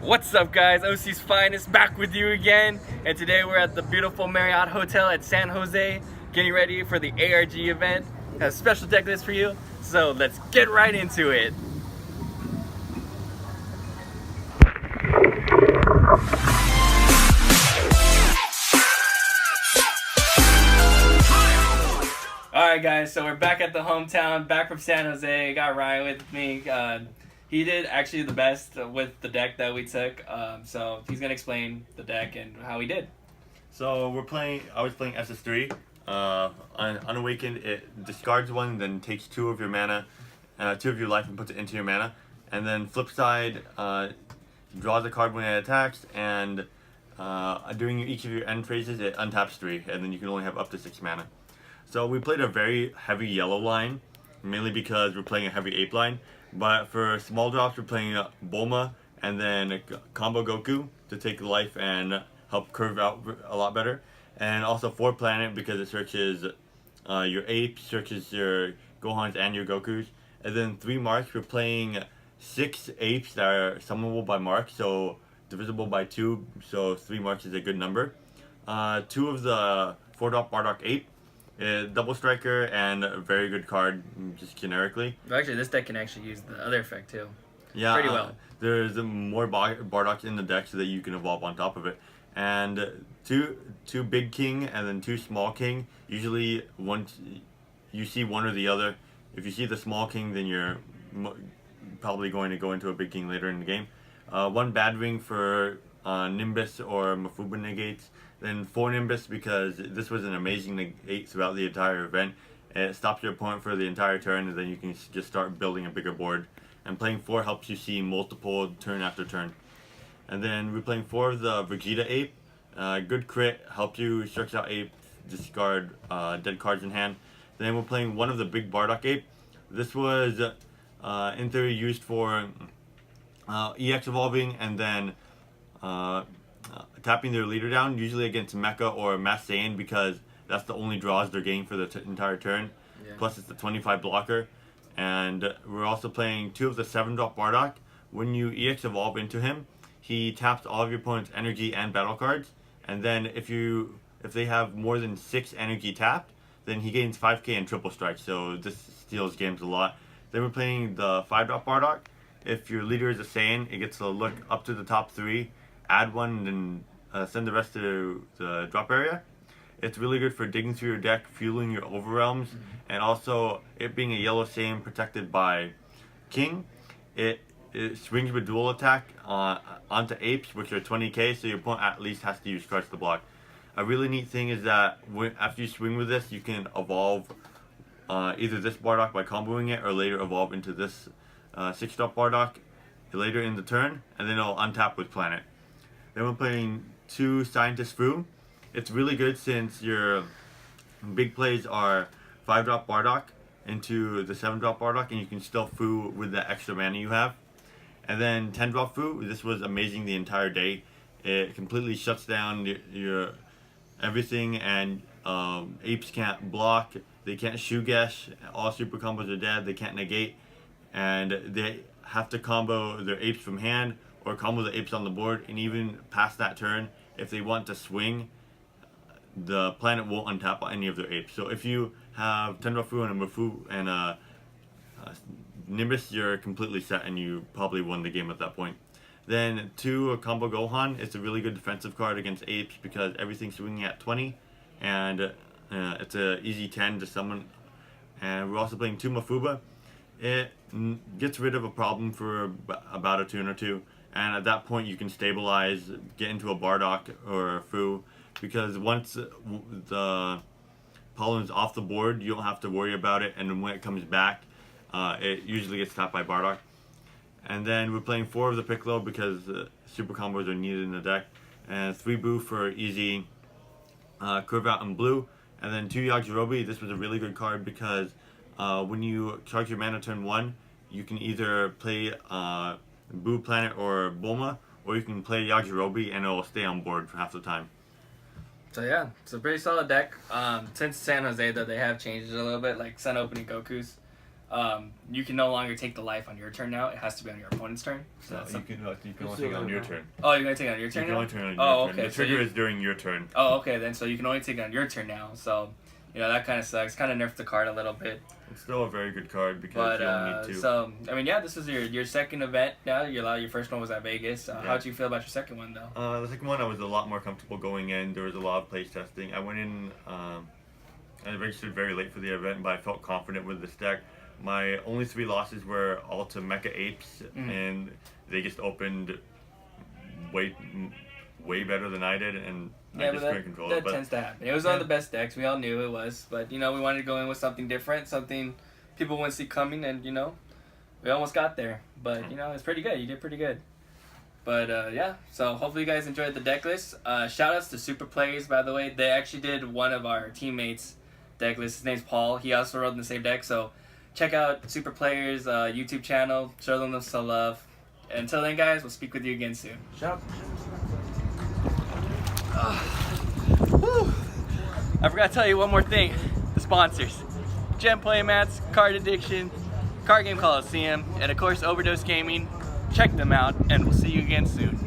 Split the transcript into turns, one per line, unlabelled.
What's up, guys? OC's Finest back with you again, and today we're at the beautiful Marriott Hotel at San Jose getting ready for the ARG event. Has a special deck list for you, so let's get right into it. Alright guys, so we're back at the hometown, back from San Jose. Got Ryan with me. He did actually the best with the deck that we took, so he's gonna explain the deck and how he did.
So I was playing SS3. Unawakened, it discards one, then takes 2 of your mana, 2 of your life and puts it into your mana. And then flip side, draws a card when it attacks, and during each of your end phases, it untaps 3, and then you can only have up to 6 mana. So we played a very heavy yellow line, mainly because we're playing a heavy ape line. But for small drops, we're playing Bulma and then combo Goku to take life and help curve out a lot better. And also 4 planet because it searches your apes, searches your Gohans and your Gokus. And then 3 marks, we're playing 6 apes that are summonable by mark, so divisible by 2, so 3 marks is a good number. 2 of the 4-drop Bardock ape. Double striker and a very good card, just generically.
Actually, this deck can actually use the other effect too.
Yeah,
pretty well.
There's more Bardocks in the deck so that you can evolve on top of it. And two big king and then 2 small king. Usually, once you see one or the other, if you see the small king, then you're probably going to go into a big king later in the game. 1 bad ring for Nimbus or Mafuba negates. Then 4 Nimbus because this was an amazing negate throughout the entire event. It stops your opponent for the entire turn, and then you can just start building a bigger board. And playing 4 helps you see multiple turn after turn. And then we're playing 4 of the Vegeta ape. Good crit, help you stretch out ape, discard dead cards in hand. Then we're playing 1 of the big Bardock ape. This was in theory used for EX evolving and then tapping their leader down, usually against Mecha or Mass Saiyan, because that's the only draws they're getting for the entire turn. Yeah. Plus it's the 25 blocker. And we're also playing 2 of the 7-drop Bardock. When you EX evolve into him, he taps all of your opponent's energy and battle cards. And then if they have more than 6 energy tapped, then he gains 5k and triple strike. So this steals games a lot. Then we're playing the 5-drop Bardock. If your leader is a Saiyan, it gets to look up to the top 3, add 1, and then send the rest to the drop area. It's really good for digging through your deck, fueling your overwhelms, and also it being a yellow Saiyan protected by King. It swings with dual attack onto apes, which are 20k, so your opponent at least has to use cards to block. A really neat thing is that after you swing with this, you can evolve either this Bardock by comboing it, or later evolve into this 6-drop Bardock later in the turn, and then it'll untap with planet. Then we're playing 2 Scientist Fu. It's really good since your big plays are 5-drop Bardock into the 7-drop Bardock, and you can still Fu with the extra mana you have. And then 10-drop Fu. This was amazing the entire day. It completely shuts down your everything, and apes can't block. They can't Shugesh. All super combos are dead. They can't negate, and they have to combo their apes from hand or combo the apes on the board, and even past that turn, if they want to swing, the planet won't untap any of their apes. So if you have Tenrafu and a Mafu and a Nimbus, you're completely set and you probably won the game at that point. Then 2 combo Gohan. It's a really good defensive card against apes because everything's swinging at 20, and it's an easy 10 to summon. And we're also playing 2 Mafuba. It gets rid of a problem for about a turn or 2. And at that point, you can stabilize, get into a Bardock or a Fu, because once the pollen's off the board, you don't have to worry about it. And then when it comes back, it usually gets tapped by Bardock. And then we're playing 4 of the Piccolo because super combos are needed in the deck. And 3 Boo for easy curve out in blue. And then 2 Yajirobe. This was a really good card because when you charge your mana turn 1, you can either play Boo Planet or Bulma, or you can play Yajirobe and it'll stay on board for half the time.
So yeah, it's a pretty solid deck. Since San Jose though, they have changed it a little bit, like Sun opening Gokus. you can no longer take the life on your turn now. It has to be on your opponent's turn. So
you can only take it on your turn.
Oh, you're gonna take it on your turn
You can
now?
only turn on
Oh,
your turn.
okay.
The trigger is during your turn.
Oh, okay then. So you can only take it on your turn now. So, you know, that kind of sucks. Kind of nerfed the card a little bit.
It's still a very good card because you only need 2.
So, I mean, yeah, this is your second event now. Your first one was at Vegas.
Yeah.
How'd you feel about your second one, though?
The second one, I was a lot more comfortable going in. There was a lot of place testing. I went in, I registered very late for the event, but I felt confident with this deck. My only 3 losses were all to Mecha Apes, and they just opened way better than I did, and I just couldn't control it.
That tends to happen. It was one of the best decks. We all knew it was, but you know, we wanted to go in with something different, something people wouldn't see coming, and you know, we almost got there. But you know, it's pretty good. You did pretty good. But yeah, so hopefully you guys enjoyed the deck list. Shout outs to Super Playaz, by the way. They actually did one of our teammates' deck list. His name's Paul. He also wrote in the same deck, so check out Super Playaz' YouTube channel. Show them some love. Until then, guys, we'll speak with you again soon.
Shout out.
I forgot to tell you one more thing. The sponsors. Gem Playmats, Card Addiction, Card Game Coliseum, and of course Overdose Gaming. Check them out, and we'll see you again soon.